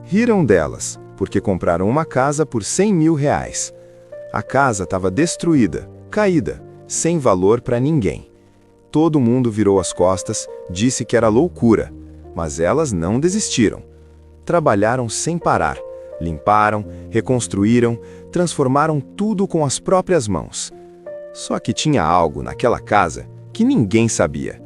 Riram delas, porque compraram uma casa por 100 mil reais. A casa estava destruída, caída, sem valor para ninguém. Todo mundo virou as costas, disse que era loucura, mas elas não desistiram. Trabalharam sem parar, limparam, reconstruíram, transformaram tudo com as próprias mãos. Só que tinha algo naquela casa que ninguém sabia.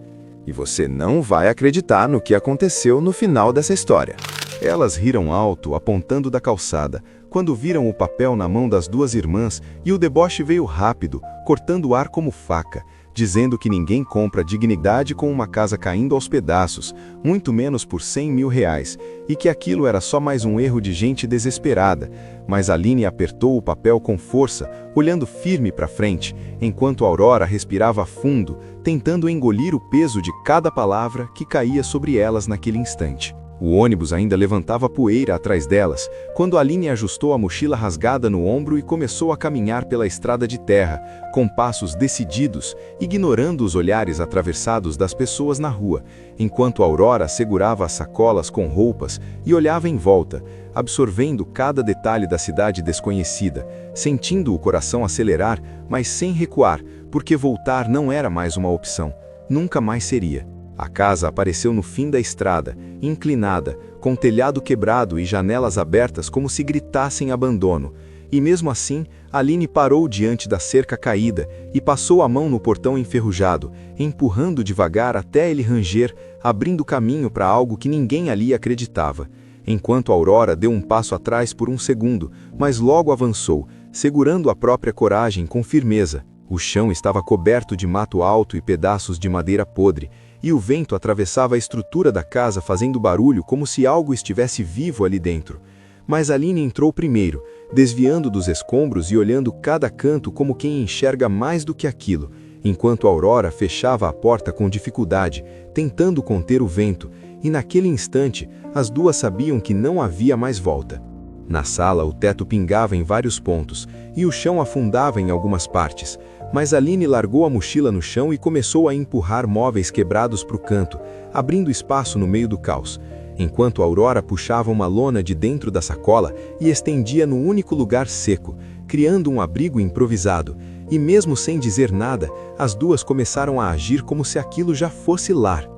E você não vai acreditar no que aconteceu no final dessa história. Elas riram alto, apontando da calçada, quando viram o papel na mão das duas irmãs, e o deboche veio rápido, cortando o ar como faca, dizendo que ninguém compra dignidade com uma casa caindo aos pedaços, muito menos por 100 mil reais, e que aquilo era só mais um erro de gente desesperada. Mas Aline apertou o papel com força, olhando firme para frente, enquanto Aurora respirava fundo, tentando engolir o peso de cada palavra que caía sobre elas naquele instante. O ônibus ainda levantava poeira atrás delas, quando Aline ajustou a mochila rasgada no ombro e começou a caminhar pela estrada de terra, com passos decididos, ignorando os olhares atravessados das pessoas na rua, enquanto Aurora segurava as sacolas com roupas e olhava em volta, absorvendo cada detalhe da cidade desconhecida, sentindo o coração acelerar, mas sem recuar, porque voltar não era mais uma opção, nunca mais seria. A casa apareceu no fim da estrada, inclinada, com telhado quebrado e janelas abertas como se gritassem abandono. E mesmo assim, Aline parou diante da cerca caída e passou a mão no portão enferrujado, empurrando devagar até ele ranger, abrindo caminho para algo que ninguém ali acreditava. Enquanto Aurora deu um passo atrás por um segundo, mas logo avançou, segurando a própria coragem com firmeza. O chão estava coberto de mato alto e pedaços de madeira podre, e o vento atravessava a estrutura da casa fazendo barulho como se algo estivesse vivo ali dentro. Mas Aline entrou primeiro, desviando dos escombros e olhando cada canto como quem enxerga mais do que aquilo, enquanto Aurora fechava a porta com dificuldade, tentando conter o vento, e naquele instante as duas sabiam que não havia mais volta. Na sala o teto pingava em vários pontos, e o chão afundava em algumas partes, mas Aline largou a mochila no chão e começou a empurrar móveis quebrados para o canto, abrindo espaço no meio do caos, enquanto Aurora puxava uma lona de dentro da sacola e estendia no único lugar seco, criando um abrigo improvisado, e mesmo sem dizer nada, as duas começaram a agir como se aquilo já fosse lar.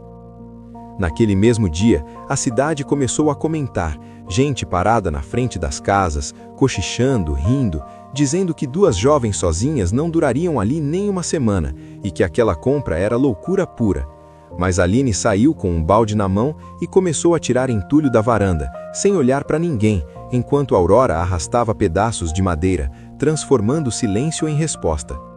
Naquele mesmo dia, a cidade começou a comentar, gente parada na frente das casas, cochichando, rindo, dizendo que duas jovens sozinhas não durariam ali nem uma semana e que aquela compra era loucura pura. Mas Aline saiu com um balde na mão e começou a tirar entulho da varanda, sem olhar para ninguém, enquanto Aurora arrastava pedaços de madeira, transformando o silêncio em resposta.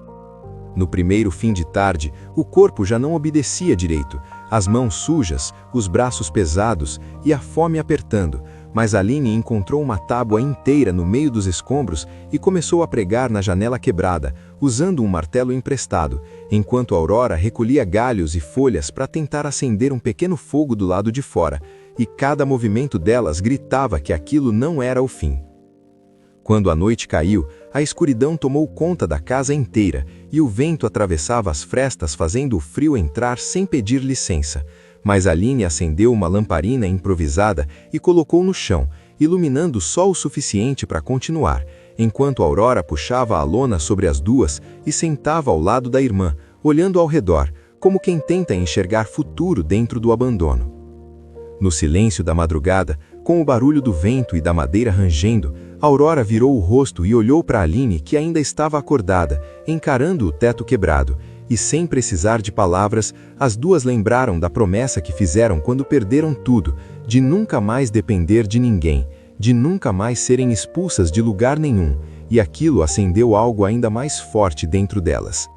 No primeiro fim de tarde, o corpo já não obedecia direito, as mãos sujas, os braços pesados e a fome apertando, mas Aline encontrou uma tábua inteira no meio dos escombros e começou a pregar na janela quebrada, usando um martelo emprestado, enquanto Aurora recolhia galhos e folhas para tentar acender um pequeno fogo do lado de fora, e cada movimento delas gritava que aquilo não era o fim. Quando a noite caiu, a escuridão tomou conta da casa inteira, e o vento atravessava as frestas fazendo o frio entrar sem pedir licença. Mas Aline acendeu uma lamparina improvisada e colocou no chão, iluminando só o suficiente para continuar, enquanto Aurora puxava a lona sobre as duas e sentava ao lado da irmã, olhando ao redor, como quem tenta enxergar futuro dentro do abandono. No silêncio da madrugada, com o barulho do vento e da madeira rangendo, Aurora virou o rosto e olhou para Aline, que ainda estava acordada, encarando o teto quebrado, e sem precisar de palavras, as duas lembraram da promessa que fizeram quando perderam tudo, de nunca mais depender de ninguém, de nunca mais serem expulsas de lugar nenhum, e aquilo acendeu algo ainda mais forte dentro delas.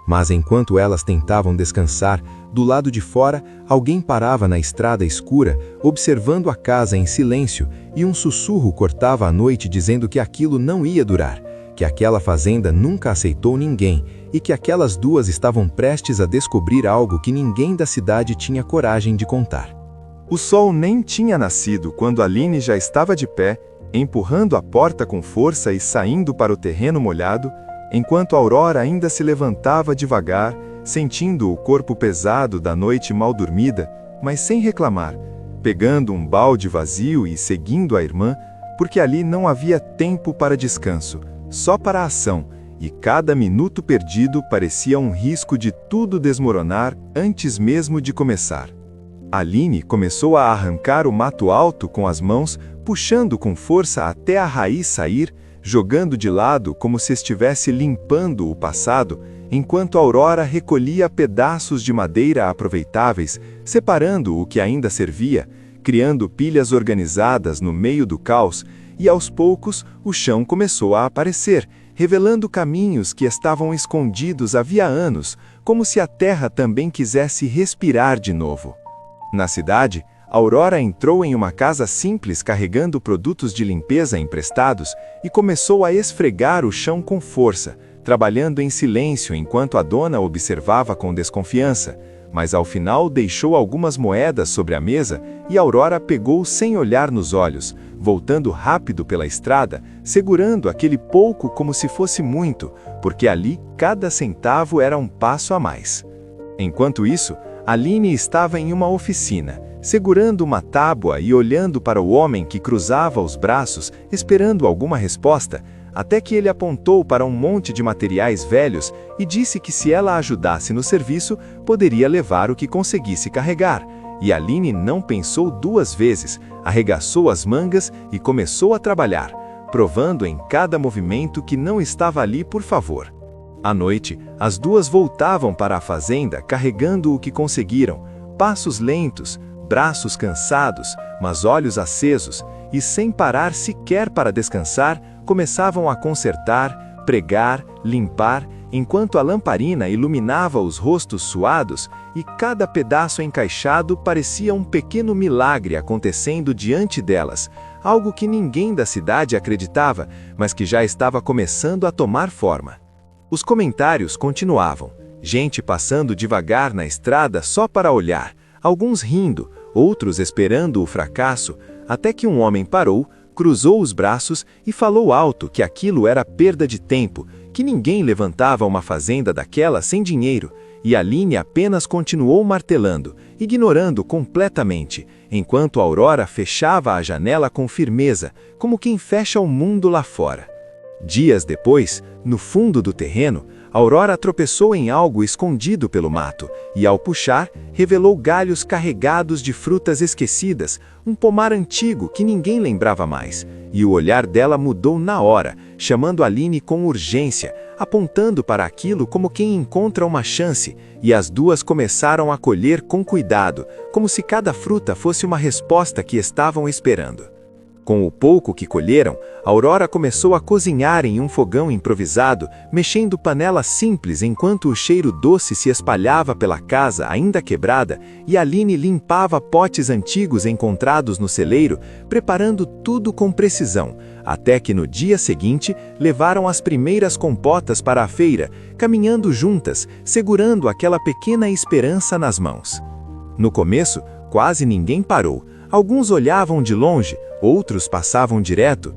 Mas enquanto elas tentavam descansar, do lado de fora, alguém parava na estrada escura, observando a casa em silêncio, e um sussurro cortava a noite dizendo que aquilo não ia durar, que aquela fazenda nunca aceitou ninguém, e que aquelas duas estavam prestes a descobrir algo que ninguém da cidade tinha coragem de contar. O sol nem tinha nascido quando Aline já estava de pé, empurrando a porta com força e saindo para o terreno molhado, enquanto Aurora ainda se levantava devagar, sentindo o corpo pesado da noite mal dormida, mas sem reclamar, pegando um balde vazio e seguindo a irmã, porque ali não havia tempo para descanso, só para a ação, e cada minuto perdido parecia um risco de tudo desmoronar antes mesmo de começar. Aline começou a arrancar o mato alto com as mãos, puxando com força até a raiz sair, jogando de lado como se estivesse limpando o passado, enquanto Aurora recolhia pedaços de madeira aproveitáveis, separando o que ainda servia, criando pilhas organizadas no meio do caos, e aos poucos o chão começou a aparecer, revelando caminhos que estavam escondidos havia anos, como se a terra também quisesse respirar de novo. Na cidade, Aurora entrou em uma casa simples carregando produtos de limpeza emprestados e começou a esfregar o chão com força, trabalhando em silêncio enquanto a dona observava com desconfiança, mas ao final deixou algumas moedas sobre a mesa e Aurora pegou sem olhar nos olhos, voltando rápido pela estrada, segurando aquele pouco como se fosse muito, porque ali cada centavo era um passo a mais. Enquanto isso, Aline estava em uma oficina, segurando uma tábua e olhando para o homem que cruzava os braços, esperando alguma resposta, até que ele apontou para um monte de materiais velhos e disse que se ela ajudasse no serviço, poderia levar o que conseguisse carregar. E Aline não pensou duas vezes, arregaçou as mangas e começou a trabalhar, provando em cada movimento que não estava ali por favor. À noite, as duas voltavam para a fazenda carregando o que conseguiram, passos lentos, braços cansados, mas olhos acesos, e sem parar sequer para descansar, começavam a consertar, pregar, limpar, enquanto a lamparina iluminava os rostos suados e cada pedaço encaixado parecia um pequeno milagre acontecendo diante delas, algo que ninguém da cidade acreditava, mas que já estava começando a tomar forma. Os comentários continuavam, gente passando devagar na estrada só para olhar, alguns rindo, outros esperando o fracasso, até que um homem parou, cruzou os braços e falou alto que aquilo era perda de tempo, que ninguém levantava uma fazenda daquela sem dinheiro, e Aline apenas continuou martelando, ignorando completamente, enquanto Aurora fechava a janela com firmeza, como quem fecha o mundo lá fora. Dias depois, no fundo do terreno, Aurora tropeçou em algo escondido pelo mato, e ao puxar, revelou galhos carregados de frutas esquecidas, um pomar antigo que ninguém lembrava mais, e o olhar dela mudou na hora, chamando Aline com urgência, apontando para aquilo como quem encontra uma chance, e as duas começaram a colher com cuidado, como se cada fruta fosse uma resposta que estavam esperando. Com o pouco que colheram, Aurora começou a cozinhar em um fogão improvisado, mexendo panelas simples enquanto o cheiro doce se espalhava pela casa ainda quebrada, e Aline limpava potes antigos encontrados no celeiro, preparando tudo com precisão, até que no dia seguinte levaram as primeiras compotas para a feira, caminhando juntas, segurando aquela pequena esperança nas mãos. No começo, quase ninguém parou. Alguns olhavam de longe, outros passavam direto,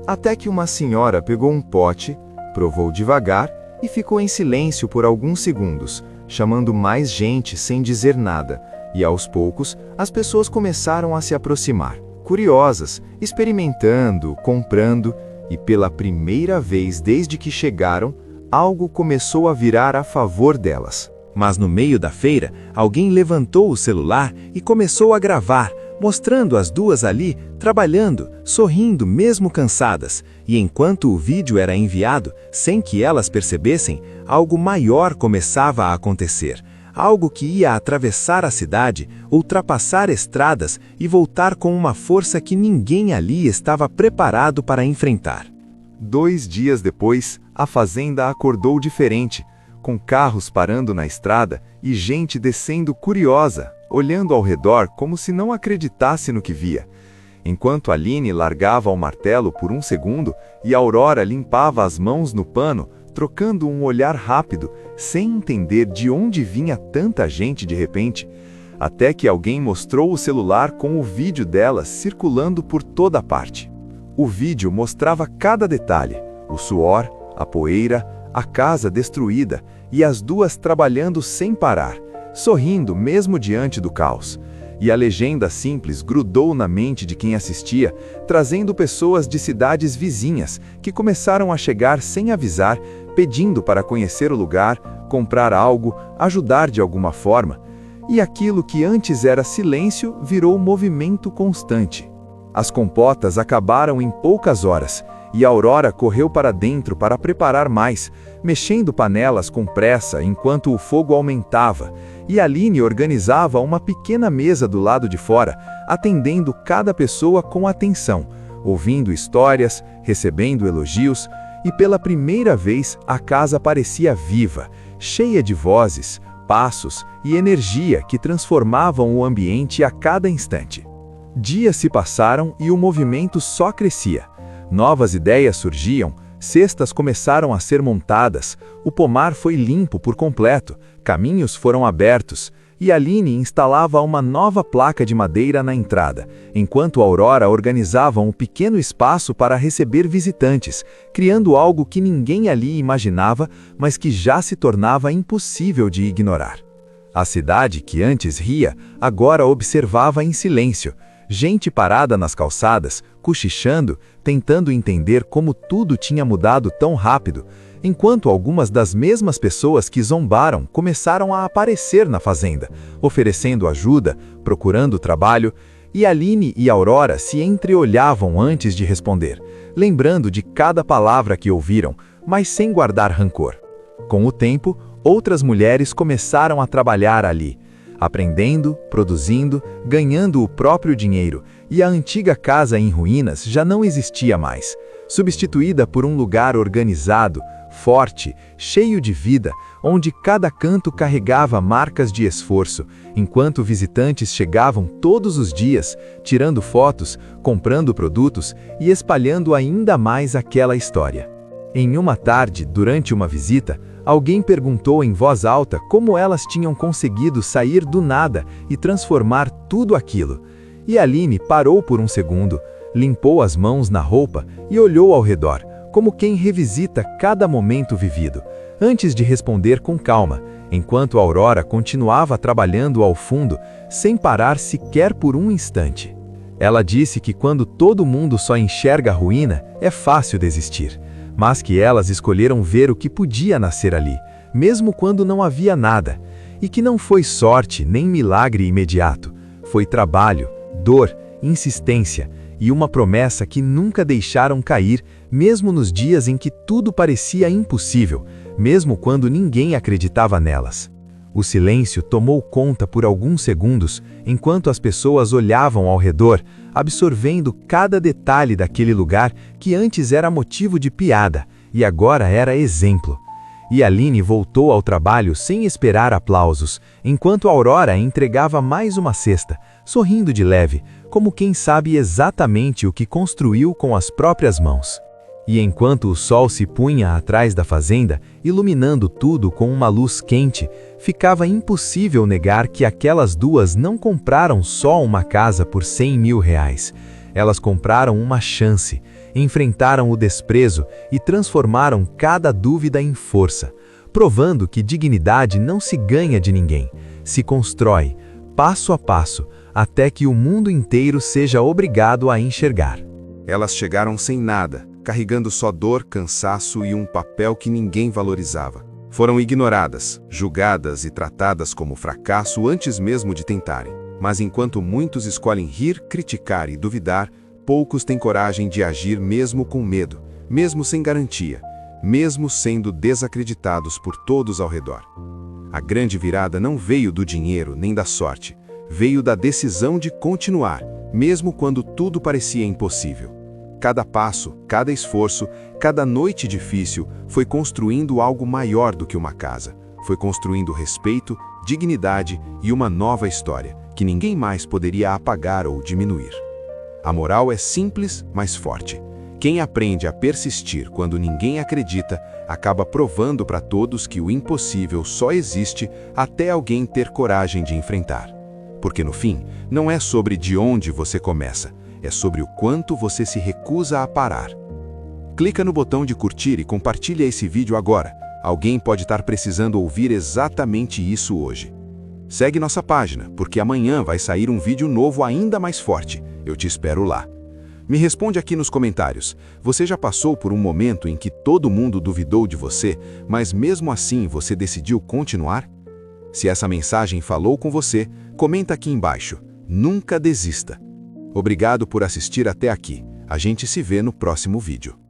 até que uma senhora pegou um pote, provou devagar e ficou em silêncio por alguns segundos, chamando mais gente sem dizer nada, e aos poucos as pessoas começaram a se aproximar, curiosas, experimentando, comprando, e pela primeira vez desde que chegaram, algo começou a virar a favor delas. Mas no meio da feira, alguém levantou o celular e começou a gravar, mostrando as duas ali, trabalhando, sorrindo mesmo cansadas, e enquanto o vídeo era enviado, sem que elas percebessem, algo maior começava a acontecer, algo que ia atravessar a cidade, ultrapassar estradas e voltar com uma força que ninguém ali estava preparado para enfrentar. 2 dias depois, a fazenda acordou diferente, com carros parando na estrada e gente descendo curiosa, olhando ao redor como se não acreditasse no que via. Enquanto Aline largava o martelo por um segundo e Aurora limpava as mãos no pano, trocando um olhar rápido, sem entender de onde vinha tanta gente de repente, até que alguém mostrou o celular com o vídeo delas circulando por toda parte. O vídeo mostrava cada detalhe, o suor, a poeira, a casa destruída e as duas trabalhando sem parar, sorrindo mesmo diante do caos. e a legenda simples grudou na mente de quem assistia, trazendo pessoas de cidades vizinhas que começaram a chegar sem avisar, pedindo para conhecer o lugar, comprar algo, ajudar de alguma forma. E aquilo que antes era silêncio virou movimento constante. As compotas acabaram em poucas horas, e Aurora correu para dentro para preparar mais, mexendo panelas com pressa enquanto o fogo aumentava, e Aline organizava uma pequena mesa do lado de fora, atendendo cada pessoa com atenção, ouvindo histórias, recebendo elogios, e pela primeira vez a casa parecia viva, cheia de vozes, passos e energia que transformavam o ambiente a cada instante. Dias se passaram e o movimento só crescia. Novas ideias surgiam, cestas começaram a ser montadas, o pomar foi limpo por completo, caminhos foram abertos, e Aline instalava uma nova placa de madeira na entrada, enquanto Aurora organizava um pequeno espaço para receber visitantes, criando algo que ninguém ali imaginava, mas que já se tornava impossível de ignorar. A cidade, que antes ria, agora observava em silêncio. Gente parada nas calçadas, cochichando, tentando entender como tudo tinha mudado tão rápido, enquanto algumas das mesmas pessoas que zombaram começaram a aparecer na fazenda, oferecendo ajuda, procurando trabalho, e Aline e Aurora se entreolhavam antes de responder, lembrando de cada palavra que ouviram, mas sem guardar rancor. Com o tempo, outras mulheres começaram a trabalhar ali, aprendendo, produzindo, ganhando o próprio dinheiro, e a antiga casa em ruínas já não existia mais, substituída por um lugar organizado, forte, cheio de vida, onde cada canto carregava marcas de esforço, enquanto visitantes chegavam todos os dias, tirando fotos, comprando produtos e espalhando ainda mais aquela história. Em uma tarde, durante uma visita, alguém perguntou em voz alta como elas tinham conseguido sair do nada e transformar tudo aquilo. E Aline parou por um segundo, limpou as mãos na roupa e olhou ao redor, como quem revisita cada momento vivido, antes de responder com calma, enquanto Aurora continuava trabalhando ao fundo, sem parar sequer por um instante. Ela disse que quando todo mundo só enxerga a ruína, é fácil desistir, mas que elas escolheram ver o que podia nascer ali, mesmo quando não havia nada, e que não foi sorte nem milagre imediato, foi trabalho, dor, insistência e uma promessa que nunca deixaram cair, mesmo nos dias em que tudo parecia impossível, mesmo quando ninguém acreditava nelas. O silêncio tomou conta por alguns segundos, enquanto as pessoas olhavam ao redor, absorvendo cada detalhe daquele lugar que antes era motivo de piada e agora era exemplo. E Aline voltou ao trabalho sem esperar aplausos, enquanto Aurora entregava mais uma cesta, sorrindo de leve, como quem sabe exatamente o que construiu com as próprias mãos. E enquanto o sol se punha atrás da fazenda, iluminando tudo com uma luz quente, ficava impossível negar que aquelas duas não compraram só uma casa por 100 mil reais. Elas compraram uma chance, enfrentaram o desprezo e transformaram cada dúvida em força, provando que dignidade não se ganha de ninguém, se constrói, passo a passo, até que o mundo inteiro seja obrigado a enxergar. Elas chegaram sem nada, carregando só dor, cansaço e um papel que ninguém valorizava. Foram ignoradas, julgadas e tratadas como fracasso antes mesmo de tentarem. Mas enquanto muitos escolhem rir, criticar e duvidar, poucos têm coragem de agir mesmo com medo, mesmo sem garantia, mesmo sendo desacreditados por todos ao redor. A grande virada não veio do dinheiro nem da sorte, veio da decisão de continuar, mesmo quando tudo parecia impossível. Cada passo, cada esforço, cada noite difícil foi construindo algo maior do que uma casa. Foi construindo respeito, dignidade e uma nova história, que ninguém mais poderia apagar ou diminuir. A moral é simples, mas forte. Quem aprende a persistir quando ninguém acredita, acaba provando para todos que o impossível só existe até alguém ter coragem de enfrentar. Porque no fim, não é sobre de onde você começa, é sobre o quanto você se recusa a parar. Clica no botão de curtir e compartilha esse vídeo agora. Alguém pode estar precisando ouvir exatamente isso hoje. Segue nossa página, porque amanhã vai sair um vídeo novo ainda mais forte. Eu te espero lá. Me responde aqui nos comentários. Você já passou por um momento em que todo mundo duvidou de você, mas mesmo assim você decidiu continuar? Se essa mensagem falou com você, comenta aqui embaixo. Nunca desista. Obrigado por assistir até aqui. A gente se vê no próximo vídeo.